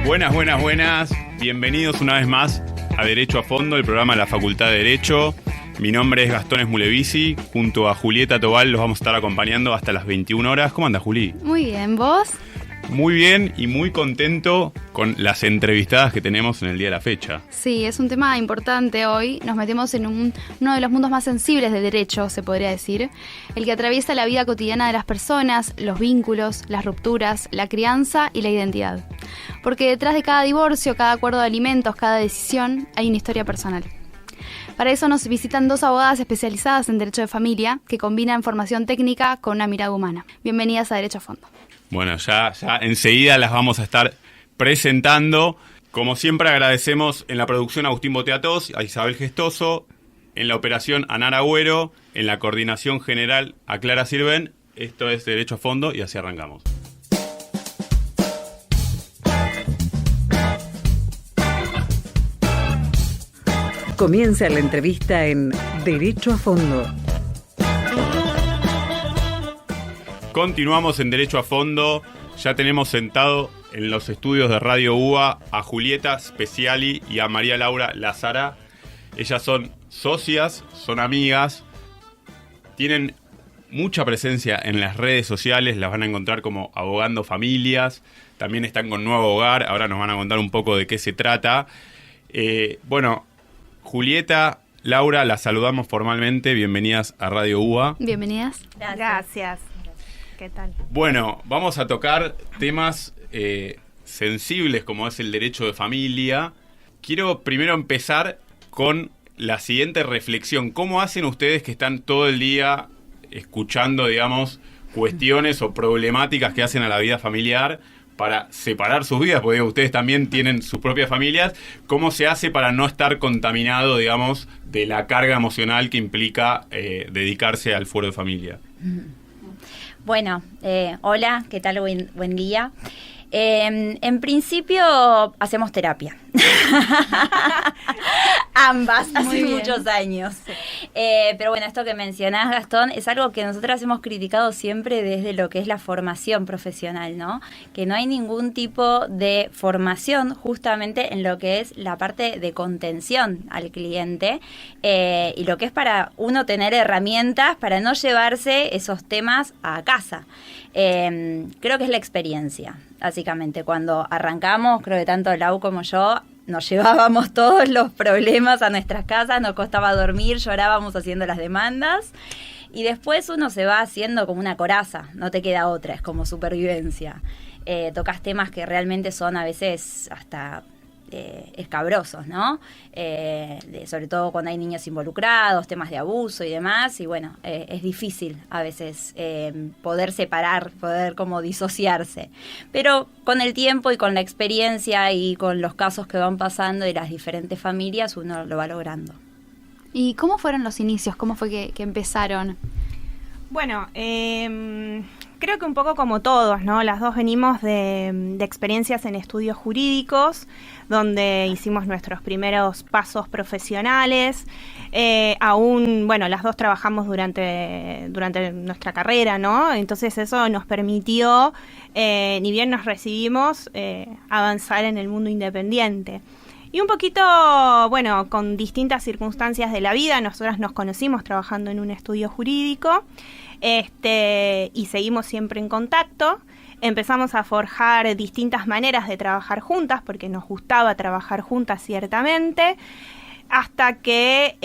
Buenas, buenas, buenas. Bienvenidos una vez más a Derecho a Fondo, el programa de la Facultad de Derecho. Mi nombre es Gastón Esmulevisi. Junto a Julieta Tobal los vamos a estar acompañando hasta las 21 horas. ¿Cómo andas, Juli? Muy bien, ¿vos? Muy bien y muy contento con las entrevistadas que tenemos en el día de la fecha. Sí, es un tema importante hoy. Nos metemos en uno de los mundos más sensibles del derecho, se podría decir. El que atraviesa la vida cotidiana de las personas, los vínculos, las rupturas, la crianza y la identidad. Porque detrás de cada divorcio, cada acuerdo de alimentos, cada decisión, hay una historia personal. Para eso nos visitan dos abogadas especializadas en Derecho de Familia que combinan formación técnica con una mirada humana. Bienvenidas a Derecho a Fondo. Bueno, ya enseguida las vamos a estar presentando. Como siempre agradecemos en la producción a Agustín Boteatos, a Isabel Gestoso, en la operación a Nara Agüero, en la coordinación general a Clara Sirven. Esto es Derecho a Fondo y así arrancamos. Comienza la entrevista en Derecho a Fondo. Continuamos en Derecho a Fondo. Ya tenemos sentado en los estudios de Radio UBA a Julieta Speciali y a María Laura Lazara. Ellas son socias, son amigas, tienen mucha presencia en las redes sociales, las van a encontrar como Abogando Familias, también están con Nuevo Hogar, ahora nos van a contar un poco de qué se trata. Julieta, Laura, las saludamos formalmente, bienvenidas a Radio UBA. Bienvenidas. Gracias. ¿Qué tal? Bueno, vamos a tocar temas sensibles como es el derecho de familia. Quiero primero empezar con la siguiente reflexión. ¿Cómo hacen ustedes que están todo el día escuchando, digamos, cuestiones o problemáticas que hacen a la vida familiar para separar sus vidas? Porque ustedes también tienen sus propias familias. ¿Cómo se hace para no estar contaminado, digamos, de la carga emocional que implica dedicarse al fuero de familia? Bueno, hola, ¿qué tal? Buen día. En principio hacemos terapia. Ambas, hace muchos años. Pero bueno, esto que mencionás, Gastón, es algo que nosotras hemos criticado siempre desde lo que es la formación profesional, ¿no? Que no hay ningún tipo de formación justamente en lo que es la parte de contención al cliente y lo que es para uno tener herramientas para no llevarse esos temas a casa. Creo que es la experiencia, básicamente. Cuando arrancamos, creo que tanto Lau como yo nos llevábamos todos los problemas a nuestras casas, nos costaba dormir, llorábamos haciendo las demandas y después uno se va haciendo como una coraza, no te queda otra, es como supervivencia. Tocas temas que realmente son a veces hasta escabrosos, ¿no? Sobre todo cuando hay niños involucrados, temas de abuso y demás, y bueno, es difícil a veces poder separar, poder como disociarse, pero con el tiempo y con la experiencia y con los casos que van pasando de las diferentes familias, uno lo va logrando. ¿Y cómo fueron los inicios? ¿Cómo fue que empezaron? Bueno, creo que un poco como todos, ¿no? Las dos venimos de experiencias en estudios jurídicos, donde hicimos nuestros primeros pasos profesionales. Las dos trabajamos durante nuestra carrera, ¿no? Entonces eso nos permitió, ni bien nos recibimos, avanzar en el mundo independiente. Y un poquito, bueno, con distintas circunstancias de la vida, nosotras nos conocimos trabajando en un estudio jurídico, y seguimos siempre en contacto. Empezamos a forjar distintas maneras de trabajar juntas, porque nos gustaba trabajar juntas ciertamente, hasta que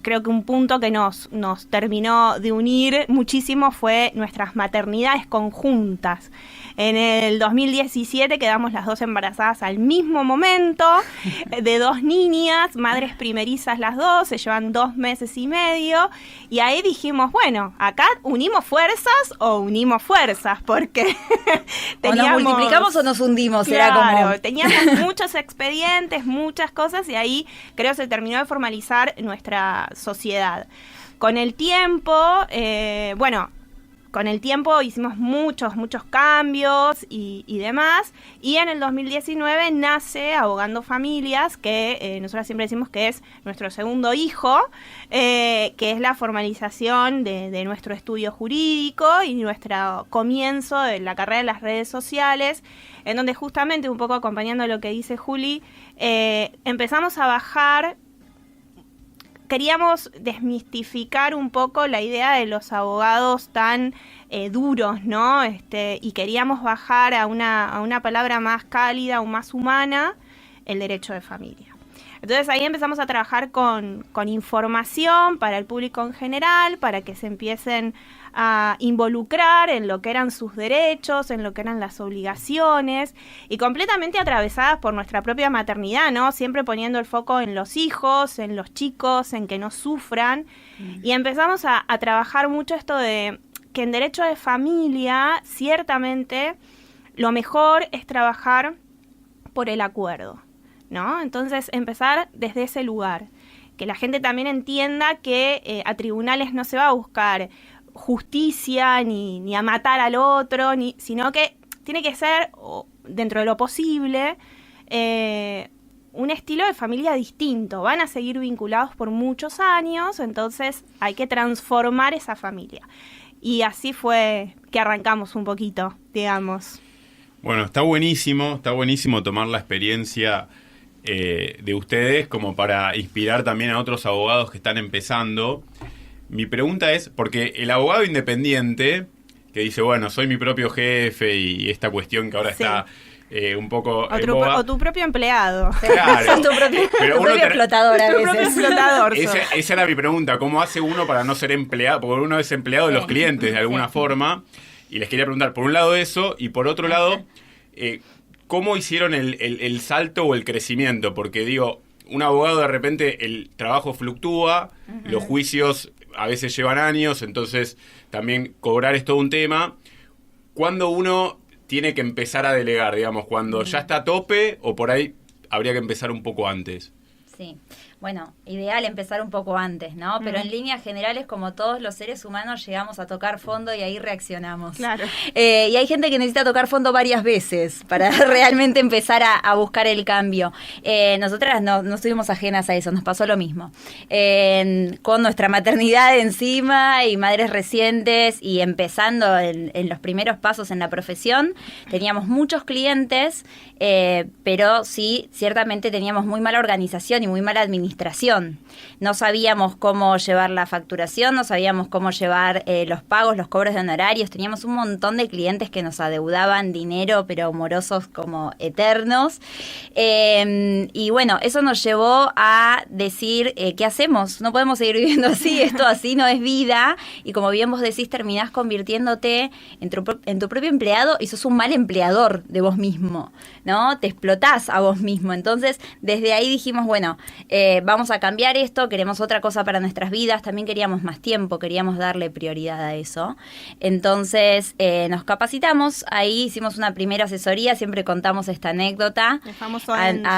creo que un punto que nos terminó de unir muchísimo fue nuestras maternidades conjuntas. En el 2017 quedamos las dos embarazadas al mismo momento, de dos niñas, madres primerizas las dos, se llevan 2 meses y medio, y ahí dijimos, bueno, acá unimos fuerzas, porque teníamos... O nos multiplicamos o nos hundimos, claro, era como... teníamos muchos expedientes, muchas cosas, y ahí creo se terminó de formalizar nuestra sociedad. Con el tiempo, con el tiempo hicimos muchos cambios y demás, y en el 2019 nace Abogando Familias, que nosotros siempre decimos que es nuestro segundo hijo, que es la formalización de nuestro estudio jurídico y nuestro comienzo de la carrera en las redes sociales, en donde justamente, un poco acompañando lo que dice Juli, empezamos a bajar. Queríamos desmistificar un poco la idea de los abogados tan duros, ¿no? Y queríamos bajar a una palabra más cálida o más humana, el derecho de familia. Entonces ahí empezamos a trabajar con información para el público en general, para que se empiecen a involucrar en lo que eran sus derechos, en lo que eran las obligaciones, y completamente atravesadas por nuestra propia maternidad, ¿no? Siempre poniendo el foco en los hijos, en los chicos, en que no sufran. Y empezamos a trabajar mucho esto de que en derecho de familia, ciertamente, lo mejor es trabajar por el acuerdo, ¿no? Entonces, empezar desde ese lugar. Que la gente también entienda que a tribunales no se va a buscar justicia ni a matar al otro, sino que tiene que ser, dentro de lo posible, un estilo de familia distinto. Van a seguir vinculados por muchos años, entonces hay que transformar esa familia. Y así fue que arrancamos un poquito, digamos. Bueno, está buenísimo tomar la experiencia de ustedes como para inspirar también a otros abogados que están empezando. Mi pregunta es, porque el abogado independiente, que dice, bueno, soy mi propio jefe, y esta cuestión que ahora está un poco en boga. O tu propio empleado. Claro. tu propio explotador a veces. Tu propio explotador. Esa era mi pregunta, ¿cómo hace uno para no ser empleado? Porque uno es empleado de los clientes de alguna forma, y les quería preguntar, por un lado eso, y por otro lado, ¿cómo hicieron el salto o el crecimiento? Porque digo, un abogado de repente el trabajo fluctúa, los juicios a veces llevan años, entonces también cobrar es todo un tema. ¿Cuándo uno tiene que empezar a delegar, digamos? ¿Cuando ya está a tope o por ahí habría que empezar un poco antes? Sí, bueno, ideal empezar un poco antes, ¿no? Pero en líneas generales, como todos los seres humanos, llegamos a tocar fondo y ahí reaccionamos. Claro. Y hay gente que necesita tocar fondo varias veces para realmente empezar a buscar el cambio. Nosotras no estuvimos ajenas a eso, nos pasó lo mismo. Con nuestra maternidad encima y madres recientes y empezando en los primeros pasos en la profesión, teníamos muchos clientes, pero sí, ciertamente teníamos muy mala organización y muy mala administración. No sabíamos cómo llevar la facturación, no sabíamos cómo llevar los pagos, los cobros de honorarios. Teníamos un montón de clientes que nos adeudaban dinero, pero morosos como eternos. Y bueno, eso nos llevó a decir, ¿qué hacemos? No podemos seguir viviendo así, esto así no es vida. Y como bien vos decís, terminás convirtiéndote en tu propio empleado y sos un mal empleador de vos mismo, ¿no? Te explotás a vos mismo. Entonces, desde ahí dijimos, bueno, vamos a cambiar esto, queremos otra cosa para nuestras vidas, también queríamos más tiempo, queríamos darle prioridad a eso. Entonces nos capacitamos, ahí hicimos una primera asesoría, siempre contamos esta anécdota. El famoso Enzo.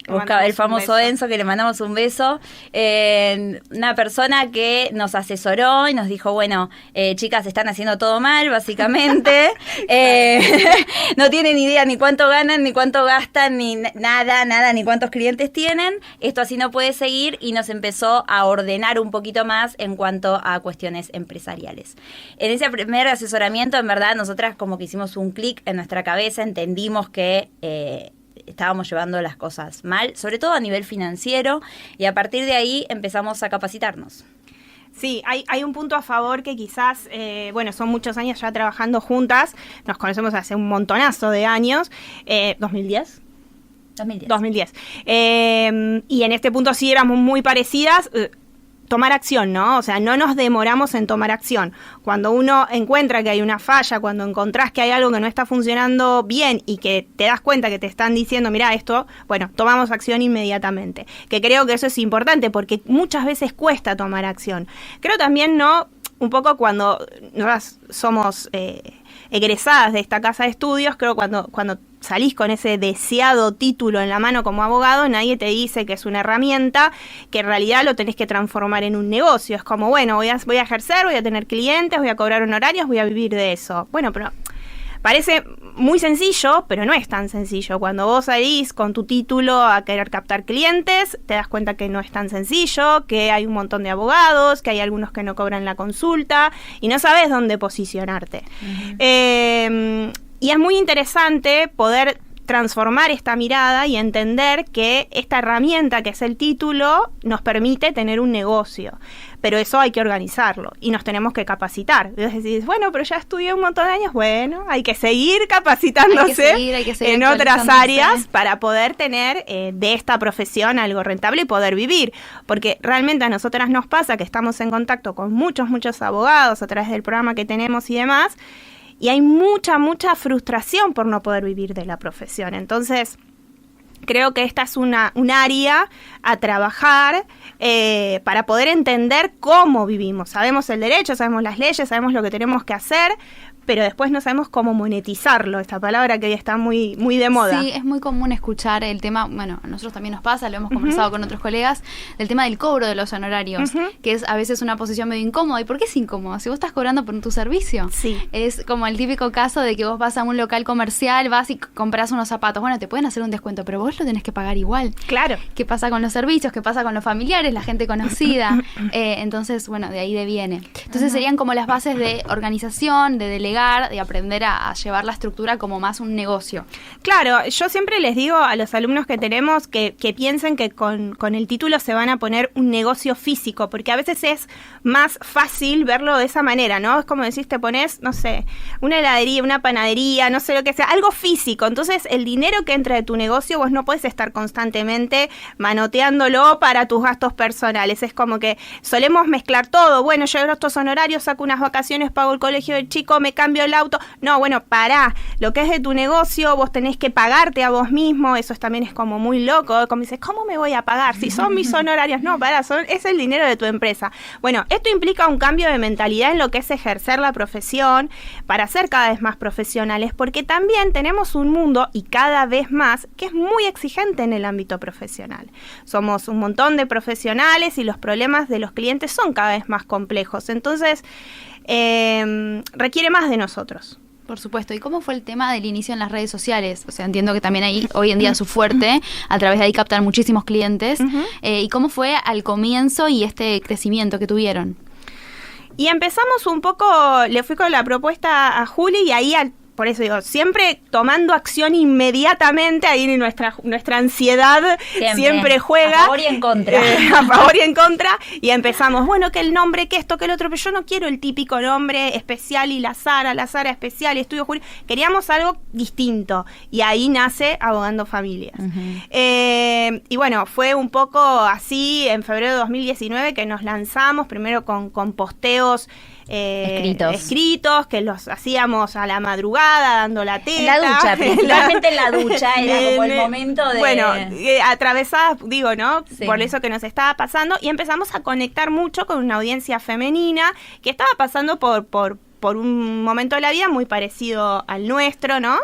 El famoso Enzo, que le mandamos un beso. Una persona que nos asesoró y nos dijo, bueno, chicas, están haciendo todo mal, básicamente. No tienen idea ni cuánto ganan, ni cuánto gastan, ni nada, ni cuántos clientes tienen. Esto así no puede seguir, y nos empezó a ordenar un poquito más en cuanto a cuestiones empresariales. En ese primer asesoramiento, en verdad, nosotras como que hicimos un clic en nuestra cabeza, entendimos que estábamos llevando las cosas mal, sobre todo a nivel financiero, y a partir de ahí empezamos a capacitarnos. Sí, hay un punto a favor que quizás, son muchos años ya trabajando juntas, nos conocemos hace un montonazo de años, 2010. Y en este punto sí éramos muy parecidas. Tomar acción, ¿no? O sea, no nos demoramos en tomar acción. Cuando uno encuentra que hay una falla, cuando encontrás que hay algo que no está funcionando bien y que te das cuenta que te están diciendo, mirá esto, bueno, tomamos acción inmediatamente. Que creo que eso es importante porque muchas veces cuesta tomar acción. Creo también, ¿no? Un poco cuando nosotras somos egresadas de esta casa de estudios, creo cuando salís con ese deseado título en la mano como abogado, nadie te dice que es una herramienta, que en realidad lo tenés que transformar en un negocio. Es como, bueno, voy a ejercer, voy a tener clientes, voy a cobrar honorarios, voy a vivir de eso. Bueno, pero parece muy sencillo, pero no es tan sencillo. Cuando vos salís con tu título a querer captar clientes, te das cuenta que no es tan sencillo, que hay un montón de abogados, que hay algunos que no cobran la consulta y no sabes dónde posicionarte. Y es muy interesante poder transformar esta mirada y entender que esta herramienta que es el título nos permite tener un negocio, pero eso hay que organizarlo y nos tenemos que capacitar. Entonces decís, bueno, pero ya estudié un montón de años, bueno, hay que seguir capacitándose hay que seguir en otras áreas para poder tener de esta profesión algo rentable y poder vivir, porque realmente a nosotras nos pasa que estamos en contacto con muchos abogados a través del programa que tenemos y demás, y hay mucha frustración por no poder vivir de la profesión. Entonces, creo que esta es un área a trabajar para poder entender cómo vivimos. Sabemos el derecho, sabemos las leyes, sabemos lo que tenemos que hacer, pero después no sabemos cómo monetizarlo, esta palabra que hoy está muy de moda. Sí, es muy común escuchar el tema, bueno, a nosotros también nos pasa, lo hemos conversado con otros colegas, del tema del cobro de los honorarios, que es a veces una posición medio incómoda. ¿Y por qué es incómodo? Si vos estás cobrando por tu servicio. Sí. Es como el típico caso de que vos vas a un local comercial, vas y compras unos zapatos. Bueno, te pueden hacer un descuento, pero vos lo tenés que pagar igual. Claro. ¿Qué pasa con los servicios? ¿Qué pasa con los familiares? La gente conocida. Entonces, bueno, de ahí deviene. Entonces serían como las bases de organización, de delegar, de aprender a llevar la estructura como más un negocio. Claro, yo siempre les digo a los alumnos que tenemos que piensen que con el título se van a poner un negocio físico, porque a veces es más fácil verlo de esa manera, ¿no? Es como decís, te pones, no sé, una heladería, una panadería, no sé lo que sea, algo físico. Entonces, el dinero que entra de tu negocio, vos no podés estar constantemente manoteándolo para tus gastos personales. Es como que solemos mezclar todo. Bueno, yo hago estos honorarios, saco unas vacaciones, pago el colegio del chico, me cambio el auto. No, bueno, pará. Lo que es de tu negocio, vos tenés que pagarte a vos mismo. Eso también es como muy loco. Como dices, ¿cómo me voy a pagar? Si son mis honorarios. No, pará, es el dinero de tu empresa. Bueno, esto implica un cambio de mentalidad en lo que es ejercer la profesión para ser cada vez más profesionales, porque también tenemos un mundo, y cada vez más, que es muy exigente en el ámbito profesional. Somos un montón de profesionales y los problemas de los clientes son cada vez más complejos. Entonces, requiere más de nosotros. Por supuesto. ¿Y cómo fue el tema del inicio en las redes sociales? O sea, entiendo que también ahí hoy en día es su fuerte, a través de ahí captan muchísimos clientes. ¿Y cómo fue al comienzo y este crecimiento que tuvieron? Y empezamos un poco, le fui con la propuesta a Juli y ahí por eso digo, siempre tomando acción inmediatamente, ahí nuestra ansiedad siempre juega. A favor y en contra. A favor y en contra. Y empezamos, bueno, que el nombre, que esto, que el otro, pero yo no quiero el típico nombre especial y la Sara especial y Estudio Juli. Queríamos algo distinto. Y ahí nace Abogando Familias. Y bueno, fue un poco así en febrero de 2019 que nos lanzamos, primero con posteos escritos, que los hacíamos a la madrugada, dando la teta. En la ducha, principalmente en la ducha, era como el momento de... Bueno, atravesadas, digo, ¿no? Sí. Por eso que nos estaba pasando, y empezamos a conectar mucho con una audiencia femenina que estaba pasando por un momento de la vida muy parecido al nuestro, ¿no?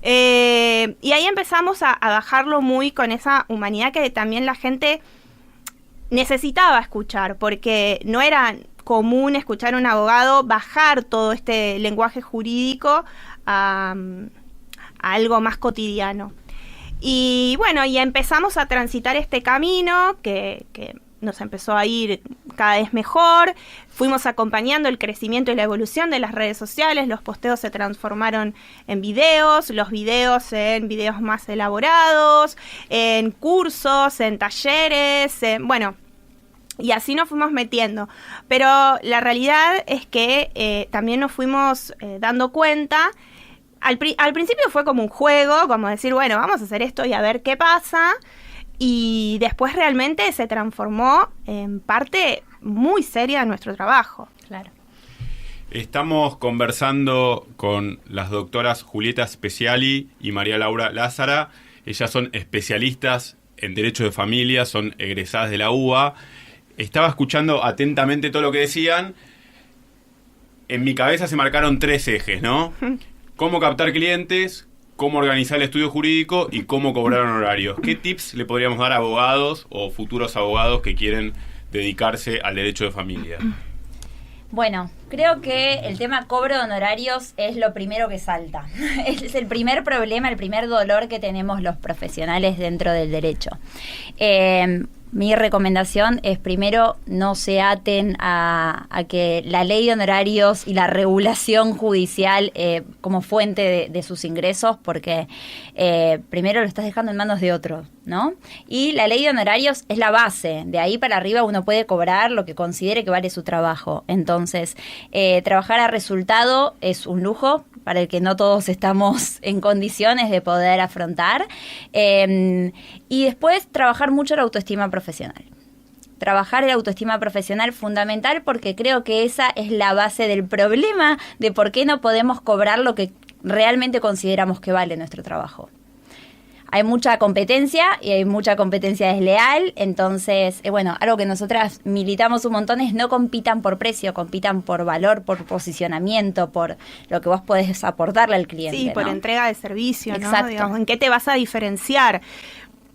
Y ahí empezamos a bajarlo muy con esa humanidad que también la gente necesitaba escuchar, porque no era común escuchar a un abogado bajar todo este lenguaje jurídico a algo más cotidiano. Y bueno, y empezamos a transitar este camino que nos empezó a ir cada vez mejor. Fuimos acompañando el crecimiento y la evolución de las redes sociales. Los posteos se transformaron en videos, los videos en videos más elaborados, en cursos, en talleres, bueno... Y así nos fuimos metiendo. Pero la realidad es que también nos fuimos dando cuenta. Al principio fue como un juego, como decir, bueno, vamos a hacer esto y a ver qué pasa. Y después realmente se transformó en parte muy seria de nuestro trabajo. Claro. Estamos conversando con las doctoras Julieta Speciali y María Laura Lázara. Ellas son especialistas en Derecho de Familia, son egresadas de la UBA. Estaba escuchando atentamente todo lo que decían. En mi cabeza se marcaron 3 ejes, ¿no? Cómo captar clientes, cómo organizar el estudio jurídico y cómo cobrar honorarios. ¿Qué tips le podríamos dar a abogados o futuros abogados que quieren dedicarse al derecho de familia? Bueno, creo que el tema cobro de honorarios es lo primero que salta. Es el primer problema, el primer dolor que tenemos los profesionales dentro del derecho. Mi recomendación es, primero, no se aten a que la ley de honorarios y la regulación judicial como fuente de sus ingresos, porque primero lo estás dejando en manos de otros, ¿no? Y la ley de honorarios es la base. De ahí para arriba uno puede cobrar lo que considere que vale su trabajo. Entonces, trabajar a resultado es un lujo para el que no todos estamos en condiciones de poder afrontar. Y después, trabajar mucho la autoestima profesional. Trabajar la autoestima profesional fundamental, porque creo que esa es la base del problema de por qué no podemos cobrar lo que realmente consideramos que vale nuestro trabajo. Hay mucha competencia y hay mucha competencia desleal, entonces, algo que nosotras militamos un montón es no compitan por precio, compitan por valor, por posicionamiento, por lo que vos podés aportarle al cliente. Sí, por entrega de servicio, Exacto. ¿no? Digamos, ¿en qué te vas a diferenciar?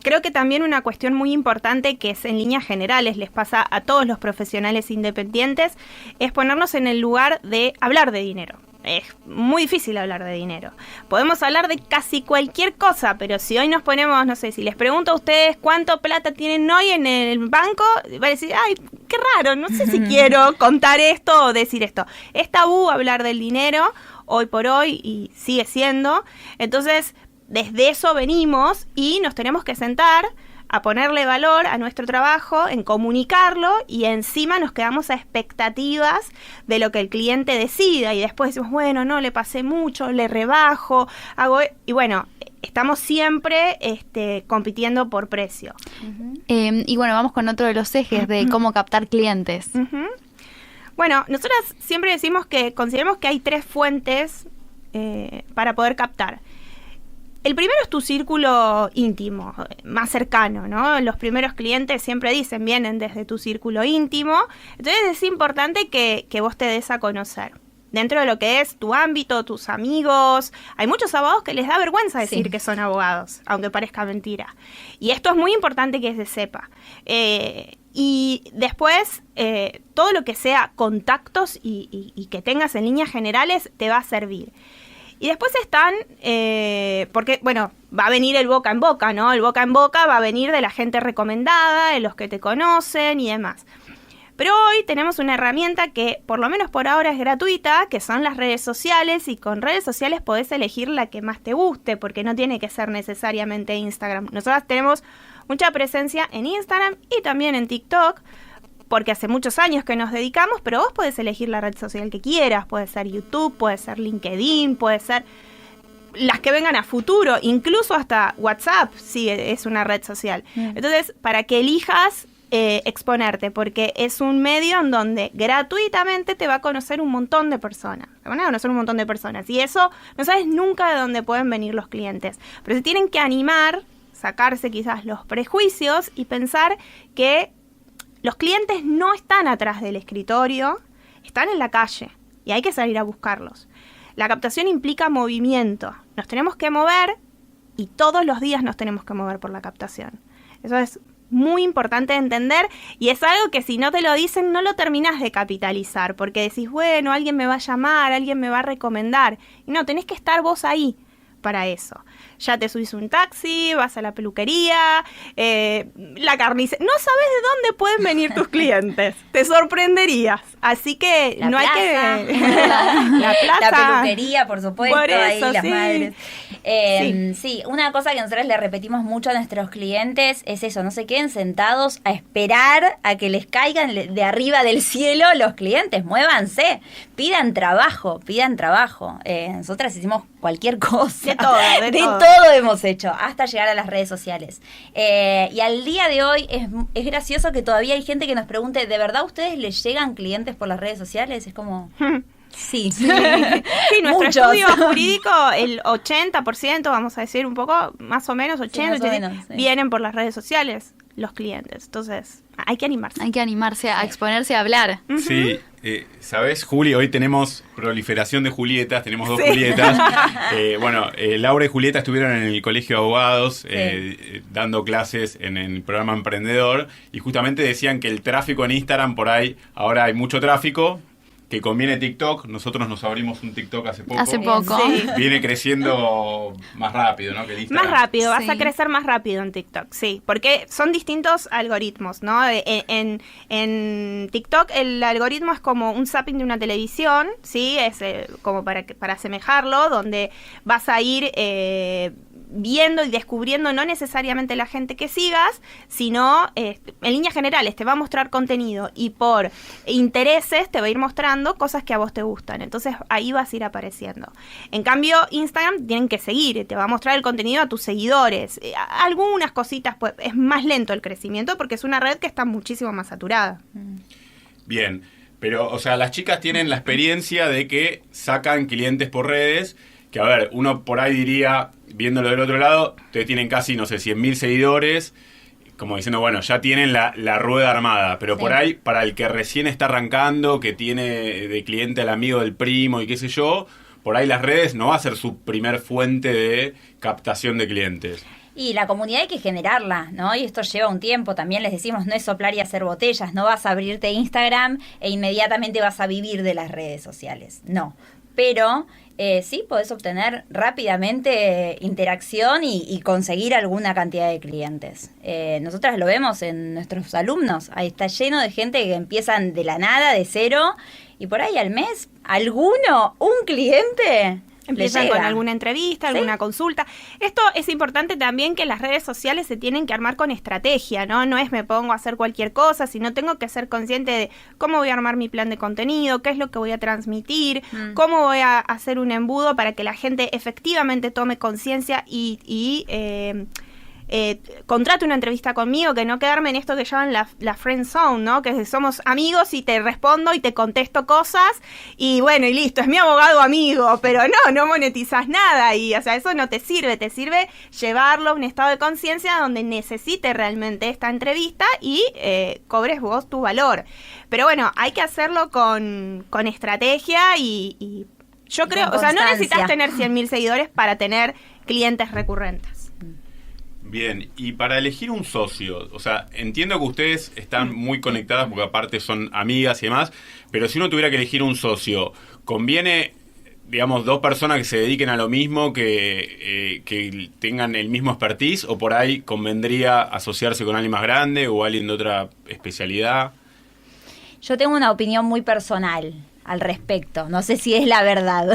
Creo que también una cuestión muy importante que es en líneas generales, les pasa a todos los profesionales independientes, es ponernos en el lugar de hablar de dinero. Es muy difícil hablar de dinero. Podemos hablar de casi cualquier cosa, pero si hoy nos ponemos, no sé, si les pregunto a ustedes cuánto plata tienen hoy en el banco, van a decir, ay, qué raro, no sé si quiero contar esto o decir esto. Es tabú hablar del dinero hoy por hoy y sigue siendo. Entonces, desde eso venimos y nos tenemos que sentar a ponerle valor a nuestro trabajo, en comunicarlo, y encima nos quedamos a expectativas de lo que el cliente decida, y después decimos, bueno, no, le pasé mucho, le rebajo, y bueno, estamos siempre compitiendo por precio. Y bueno, vamos con otro de los ejes de cómo captar clientes. Bueno, nosotras siempre decimos que consideramos que hay 3 fuentes para poder captar. El primero es tu círculo íntimo, más cercano, ¿no? Los primeros clientes siempre dicen, vienen desde tu círculo íntimo. Entonces es importante que vos te des a conocer. Dentro de lo que es tu ámbito, tus amigos. Hay muchos abogados que les da vergüenza decir que son abogados, aunque parezca mentira. Y esto es muy importante que se sepa. Y después, todo lo que sea contactos y que tengas en líneas generales te va a servir. Y después están, porque, bueno, va a venir el boca en boca, ¿no? El boca en boca va a venir de la gente recomendada, de los que te conocen y demás. Pero hoy tenemos una herramienta que, por lo menos por ahora, es gratuita, que son las redes sociales, y con redes sociales podés elegir la que más te guste, porque no tiene que ser necesariamente Instagram. Nosotras tenemos mucha presencia en Instagram y también en TikTok, porque hace muchos años que nos dedicamos, pero vos podés elegir la red social que quieras, puede ser YouTube, puede ser LinkedIn, puede ser las que vengan a futuro, incluso hasta WhatsApp, sí, es una red social. Entonces, para que elijas exponerte, porque es un medio en donde gratuitamente te va a conocer un montón de personas. Te van a conocer un montón de personas, y eso no sabes nunca de dónde pueden venir los clientes. Pero se tienen que animar, sacarse quizás los prejuicios y pensar que los clientes no están atrás del escritorio, están en la calle y hay que salir a buscarlos. La captación implica movimiento. Nos tenemos que mover y todos los días nos tenemos que mover por la captación. Eso es muy importante de entender, y es algo que si no te lo dicen no lo terminás de capitalizar, porque decís, bueno, alguien me va a llamar, alguien me va a recomendar. Y no, tenés que estar vos ahí para eso. Ya te subís un taxi, vas a la peluquería, la carnicería. No sabes de dónde pueden venir tus clientes. Te sorprenderías. Así que la no plaza, hay que... la plaza. La peluquería, por supuesto, por eso, ahí las sí. madres. Sí, una cosa que nosotros le repetimos mucho a nuestros clientes es eso, no se queden sentados a esperar a que les caigan de arriba del cielo los clientes, muévanse, pidan trabajo. Nosotras hicimos cualquier cosa. De todo. Todo hemos hecho, hasta llegar a las redes sociales. Y al día de hoy es gracioso que todavía hay gente que nos pregunte, ¿de verdad a ustedes les llegan clientes por las redes sociales? Es como... Sí, nuestro muchos. estudio jurídico, el 80%, vamos a decir un poco, más o menos, 80, sí. Vienen por las redes sociales los clientes. Entonces, hay que animarse. Hay que animarse a exponerse a hablar. Sí, ¿Sabés, Juli? Hoy tenemos proliferación de Julietas, tenemos 2 Julietas. Laura y Julieta estuvieron en el Colegio de Abogados dando clases en el programa Emprendedor y justamente decían que el tráfico en Instagram, por ahí, ahora hay mucho tráfico, que conviene TikTok. Nosotros nos abrimos un TikTok hace poco. Sí. Viene creciendo más rápido, ¿no? Que el Instagram. Más rápido, vas a crecer más rápido en TikTok, sí. Porque son distintos algoritmos, ¿no? En TikTok el algoritmo es como un zapping de una televisión, ¿sí? Es como para asemejarlo, donde vas a ir viendo y descubriendo no necesariamente la gente que sigas, sino en líneas generales te va a mostrar contenido y por intereses te va a ir mostrando cosas que a vos te gustan. Entonces ahí vas a ir apareciendo. En cambio, Instagram tienen que seguir, te va a mostrar el contenido a tus seguidores. Algunas cositas, pues es más lento el crecimiento porque es una red que está muchísimo más saturada. Bien, pero o sea, las chicas tienen la experiencia de que sacan clientes por redes, que a ver, uno por ahí diría, viéndolo del otro lado, ustedes tienen casi, no sé, 100.000 seguidores, como diciendo, bueno, ya tienen la rueda armada, pero por ahí, para el que recién está arrancando, que tiene de cliente al amigo del primo y qué sé yo, por ahí las redes no va a ser su primer fuente de captación de clientes. Y la comunidad hay que generarla, ¿no? Y esto lleva un tiempo, también les decimos, no es soplar y hacer botellas, no vas a abrirte Instagram e inmediatamente vas a vivir de las redes sociales, no. Pero sí podés obtener rápidamente interacción y conseguir alguna cantidad de clientes. Nosotras lo vemos en nuestros alumnos. Ahí está lleno de gente que empiezan de la nada, de cero, y por ahí al mes, un cliente... Empiezan con alguna entrevista, alguna consulta. Esto es importante también, que las redes sociales se tienen que armar con estrategia, ¿no? No es me pongo a hacer cualquier cosa, sino tengo que ser consciente de cómo voy a armar mi plan de contenido, qué es lo que voy a transmitir, cómo voy a hacer un embudo para que la gente efectivamente tome conciencia y contrate una entrevista conmigo, que no quedarme en esto que llaman la friend zone, ¿no? Que somos amigos y te respondo y te contesto cosas y bueno, y listo, es mi abogado amigo, pero no monetizas nada y, o sea, eso no te sirve llevarlo a un estado de conciencia donde necesite realmente esta entrevista y cobres vos tu valor. Pero bueno, hay que hacerlo con estrategia y yo creo, o sea, no necesitas tener 100.000 seguidores para tener clientes recurrentes. Bien, y para elegir un socio, o sea, entiendo que ustedes están muy conectadas porque aparte son amigas y demás, pero si uno tuviera que elegir un socio, ¿conviene, digamos, 2 personas que se dediquen a lo mismo, que tengan el mismo expertise, o por ahí convendría asociarse con alguien más grande o alguien de otra especialidad? Yo tengo una opinión muy personal al respecto, no sé si es la verdad.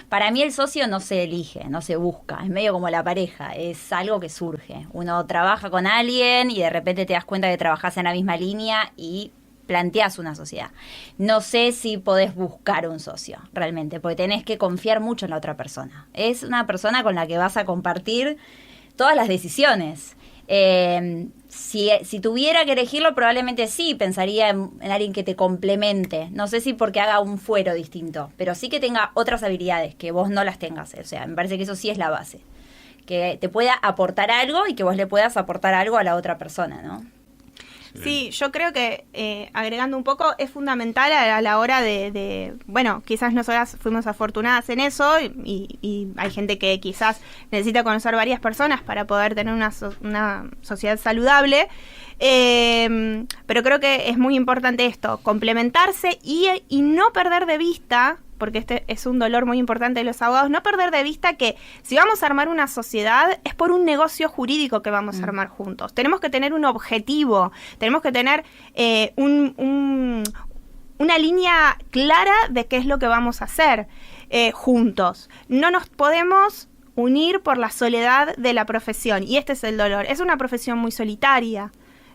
Para mí el socio no se elige, no se busca, es medio como la pareja, es algo que surge. Uno trabaja con alguien y de repente te das cuenta que trabajás en la misma línea y planteás una sociedad. No sé si podés buscar un socio realmente, porque tenés que confiar mucho en la otra persona. Es una persona con la que vas a compartir todas las decisiones. Si tuviera que elegirlo, probablemente sí, pensaría en alguien que te complemente. No sé si porque haga un fuero distinto, pero sí que tenga otras habilidades que vos no las tengas. O sea, me parece que eso sí es la base. Que te pueda aportar algo y que vos le puedas aportar algo a la otra persona, ¿no? Sí, yo creo que, agregando un poco, es fundamental a la hora de bueno, quizás nosotras fuimos afortunadas en eso y hay gente que quizás necesita conocer varias personas para poder tener una sociedad saludable, pero creo que es muy importante esto, complementarse y no perder de vista, porque este es un dolor muy importante de los abogados, no perder de vista que si vamos a armar una sociedad es por un negocio jurídico que vamos a armar juntos. Tenemos que tener un objetivo, tenemos que tener una línea clara de qué es lo que vamos a hacer juntos. No nos podemos unir por la soledad de la profesión, y este es el dolor. Es una profesión muy solitaria,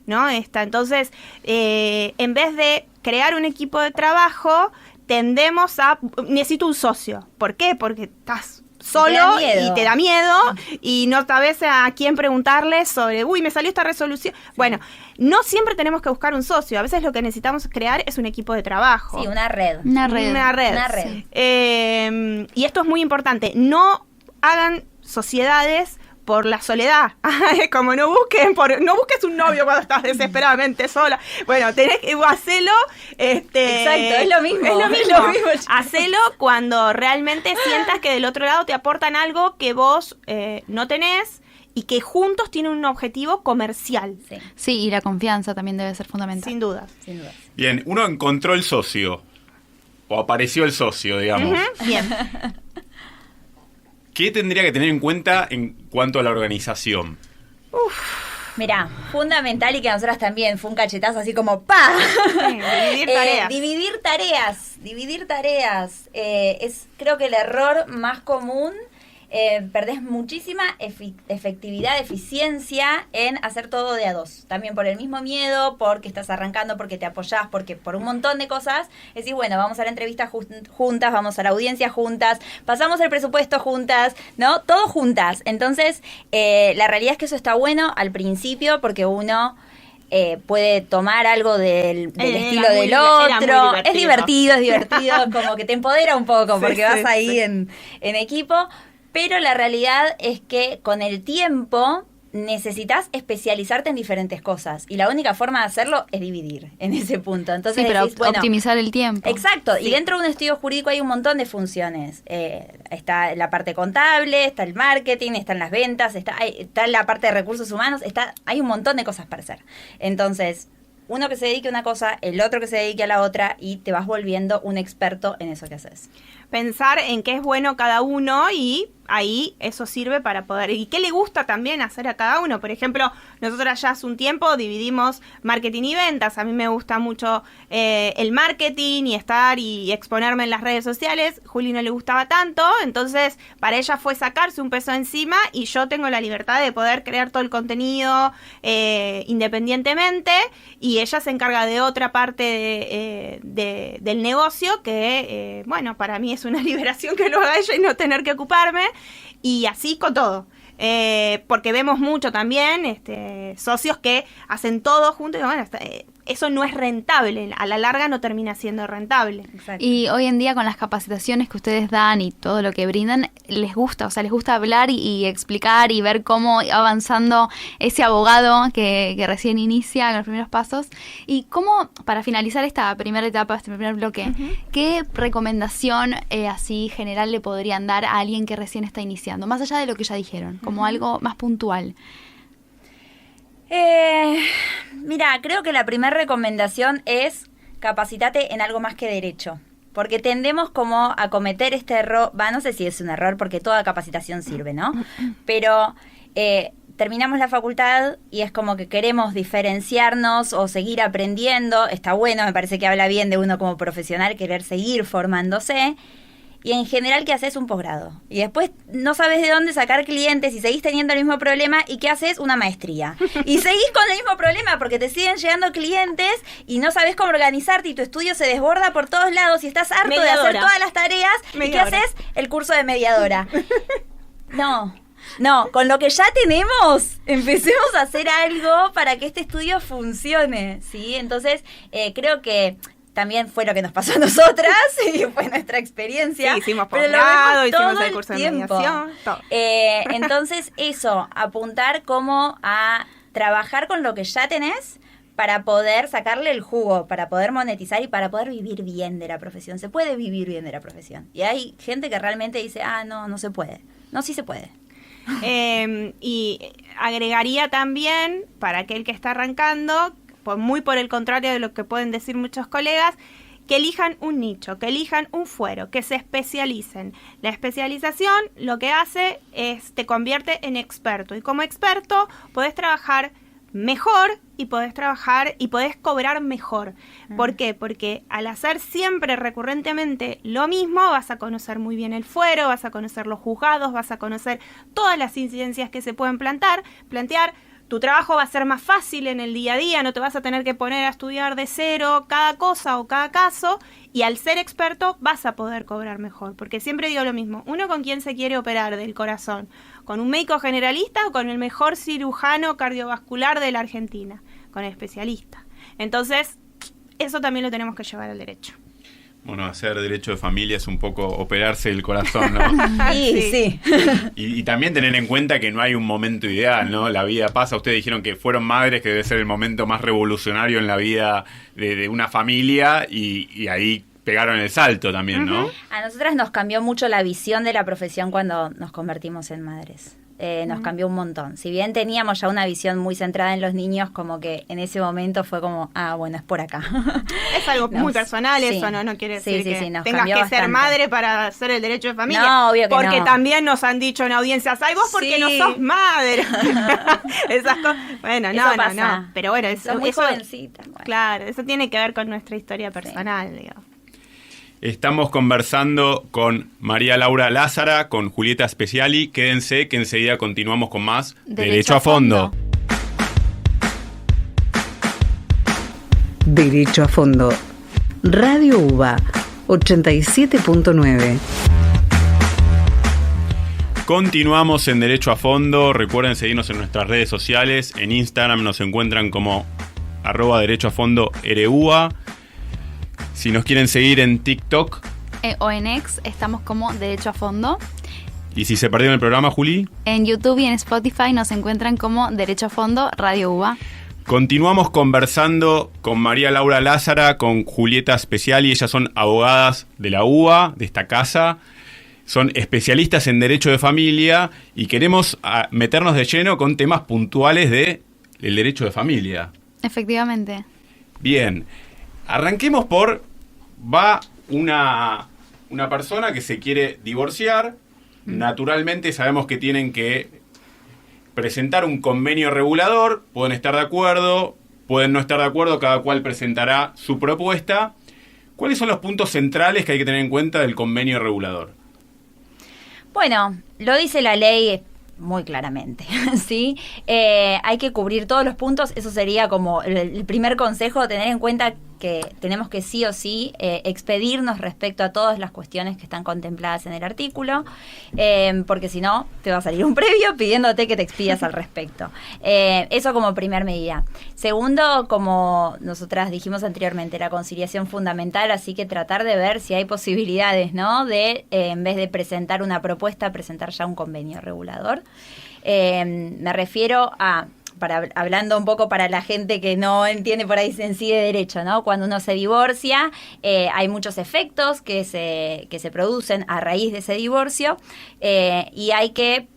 ¿no? Entonces, en vez de crear un equipo de trabajo, tendemos a... Necesito un socio. ¿Por qué? Porque estás solo y te da miedo y no sabes a quién preguntarle sobre, me salió esta resolución. Sí. Bueno, no siempre tenemos que buscar un socio. A veces lo que necesitamos crear es un equipo de trabajo. Sí, una red. Una red. Sí. Y esto es muy importante. No hagan sociedades por la soledad. Es como no busques un novio cuando estás desesperadamente sola. Bueno, tenés que hacelo. Exacto, es lo mismo. Hacelo cuando realmente sientas que del otro lado te aportan algo que vos no tenés y que juntos tienen un objetivo comercial. Sí, y la confianza también debe ser fundamental. Sin dudas. Bien, uno encontró el socio. O apareció el socio, digamos. Bien. ¿Qué tendría que tener en cuenta en cuanto a la organización? Mirá, fundamental y que a nosotras también fue un cachetazo así como ¡pa! Dividir tareas. Es creo que el error más común. Perdés muchísima efectividad, eficiencia en hacer todo de a dos. También por el mismo miedo, porque estás arrancando, porque te apoyás, porque por un montón de cosas. Decís, bueno, vamos a la entrevista juntas, vamos a la audiencia juntas, pasamos el presupuesto juntas, ¿no? Todo juntas. Entonces, la realidad es que eso está bueno al principio porque uno puede tomar algo del estilo del otro. Es divertido, como que te empodera un poco porque vas ahí en equipo. Pero la realidad es que con el tiempo necesitas especializarte en diferentes cosas. Y la única forma de hacerlo es dividir en ese punto. Entonces sí, pero decís, bueno, optimizar el tiempo. Exacto. Sí. Y dentro de un estudio jurídico hay un montón de funciones. Está la parte contable, está el marketing, están las ventas, está la parte de recursos humanos. Hay un montón de cosas para hacer. Entonces, uno que se dedique a una cosa, el otro que se dedique a la otra y te vas volviendo un experto en eso que haces. Pensar en qué es bueno cada uno y ahí eso sirve para poder... ¿Y qué le gusta también hacer a cada uno? Por ejemplo, nosotros ya hace un tiempo dividimos marketing y ventas. A mí me gusta mucho el marketing y estar y exponerme en las redes sociales. Juli no le gustaba tanto, entonces para ella fue sacarse un peso encima y yo tengo la libertad de poder crear todo el contenido independientemente y ella se encarga de otra parte del negocio que, bueno, para mí es una liberación que lo haga ella y no tener que ocuparme. Y así con todo. Porque vemos mucho también socios que hacen todo juntos y bueno, eso no es rentable, a la larga no termina siendo rentable. Exacto. Y hoy en día con las capacitaciones que ustedes dan y todo lo que brindan, les gusta hablar y explicar y ver cómo va avanzando ese abogado que recién inicia con los primeros pasos. Y cómo, para finalizar esta primera etapa, este primer bloque, ¿qué recomendación así general le podrían dar a alguien que recién está iniciando? Más allá de lo que ya dijeron, como algo más puntual. Mira, creo que la primera recomendación es capacitate en algo más que derecho. Porque tendemos como a cometer este error, no sé si es un error porque toda capacitación sirve, ¿no? Pero terminamos la facultad y es como que queremos diferenciarnos o seguir aprendiendo. Está bueno, me parece que habla bien de uno como profesional querer seguir formándose. Y en general, ¿qué haces? Un posgrado. Y después no sabes de dónde sacar clientes y seguís teniendo el mismo problema. ¿Y qué haces? Una maestría. Y seguís con el mismo problema porque te siguen llegando clientes y no sabes cómo organizarte y tu estudio se desborda por todos lados y estás harto de hacer todas las tareas. ¿Y qué haces? El curso de mediadora. No, con lo que ya tenemos, empecemos a hacer algo para que este estudio funcione, ¿sí? Entonces, creo que también fue lo que nos pasó a nosotras y fue nuestra experiencia. Sí, hicimos posgrado, hicimos el curso de mediación, todo. Entonces eso, apuntar como a trabajar con lo que ya tenés para poder sacarle el jugo, para poder monetizar y para poder vivir bien de la profesión. Se puede vivir bien de la profesión. Y hay gente que realmente dice, no se puede. No, sí se puede. Y agregaría también, para aquel que está arrancando, muy por el contrario de lo que pueden decir muchos colegas, que elijan un nicho, que elijan un fuero, que se especialicen. La especialización lo que hace es te convierte en experto y como experto podés trabajar mejor y podés cobrar mejor. ¿Por qué? Porque al hacer siempre recurrentemente lo mismo vas a conocer muy bien el fuero, vas a conocer los juzgados, vas a conocer todas las incidencias que se pueden plantear. Tu trabajo va a ser más fácil en el día a día, no te vas a tener que poner a estudiar de cero cada cosa o cada caso, y al ser experto vas a poder cobrar mejor, porque siempre digo lo mismo, uno con quién se quiere operar del corazón, con un médico generalista o con el mejor cirujano cardiovascular de la Argentina, con el especialista. Entonces, eso también lo tenemos que llevar al derecho. Bueno, hacer derecho de familia es un poco operarse el corazón, ¿no? Sí. Y también tener en cuenta que no hay un momento ideal, ¿no? La vida pasa. Ustedes dijeron que fueron madres, que debe ser el momento más revolucionario en la vida de una familia, y ahí pegaron el salto también, ¿no? A nosotras nos cambió mucho la visión de la profesión cuando nos convertimos en madres. Nos cambió un montón. Si bien teníamos ya una visión muy centrada en los niños, como que en ese momento fue como, bueno, es por acá. Es algo muy personal eso, ¿no? No quiere decir que tengas que ser madre para hacer el derecho de familia. No, obvio que porque no. también nos han dicho en audiencias, ¡ay, vos porque no sos madre! Esas cosas. Bueno, eso no, pasa. no. Pero bueno, eso, muy jovencita. Bueno. Claro, eso tiene que ver con nuestra historia personal, digamos. Estamos conversando con María Laura Lázara, con Julieta Speciali. Quédense que enseguida continuamos con más Derecho a Fondo. Derecho a Fondo. Radio UBA 87.9. Continuamos en Derecho a Fondo. Recuerden seguirnos en nuestras redes sociales. En Instagram nos encuentran como @derechoafondoRUA. Si nos quieren seguir en TikTok o en X, estamos como Derecho a Fondo. Y si se perdieron el programa, Juli, en YouTube y en Spotify nos encuentran como Derecho a Fondo Radio UBA. Continuamos conversando con María Laura Lázara, con Julieta Speciali. Ellas son abogadas de la UBA, de esta casa. Son especialistas en derecho de familia y queremos meternos de lleno con temas puntuales del derecho de familia. Efectivamente. Bien. Arranquemos por, va una persona que se quiere divorciar. Naturalmente sabemos que tienen que presentar un convenio regulador, pueden estar de acuerdo, pueden no estar de acuerdo, cada cual presentará su propuesta. ¿Cuáles son los puntos centrales que hay que tener en cuenta del convenio regulador? Bueno, lo dice la ley muy claramente, ¿sí? Hay que cubrir todos los puntos, eso sería como el primer consejo, tener en cuenta que tenemos que sí o sí expedirnos respecto a todas las cuestiones que están contempladas en el artículo, porque si no, te va a salir un previo pidiéndote que te expidas al respecto. Eso como primer medida. Segundo, como nosotras dijimos anteriormente, la conciliación fundamental, así que tratar de ver si hay posibilidades, ¿no? De, en vez de presentar una propuesta, presentar ya un convenio regulador. Me refiero a... hablando un poco para la gente que no entiende por ahí en sí de derecho, ¿no? Cuando uno se divorcia, hay muchos efectos que se producen a raíz de ese divorcio y hay que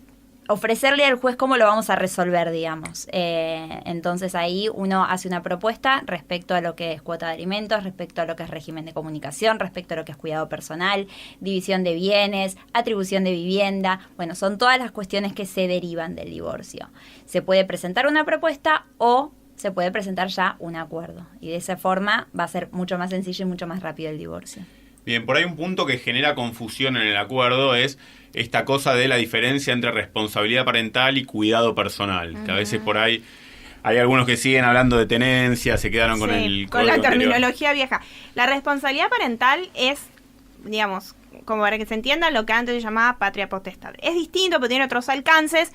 ofrecerle al juez cómo lo vamos a resolver, digamos. Entonces ahí uno hace una propuesta respecto a lo que es cuota de alimentos, respecto a lo que es régimen de comunicación, respecto a lo que es cuidado personal, división de bienes, atribución de vivienda. Bueno, son todas las cuestiones que se derivan del divorcio. Se puede presentar una propuesta o se puede presentar ya un acuerdo. Y de esa forma va a ser mucho más sencillo y mucho más rápido el divorcio. Bien, por ahí un punto que genera confusión en el acuerdo es esta cosa de la diferencia entre responsabilidad parental y cuidado personal. Que a veces por ahí hay algunos que siguen hablando de tenencia, se quedaron con con la terminología vieja. La responsabilidad parental es, digamos, como para que se entienda, lo que antes se llamaba patria potestad. Es distinto, pero tiene otros alcances,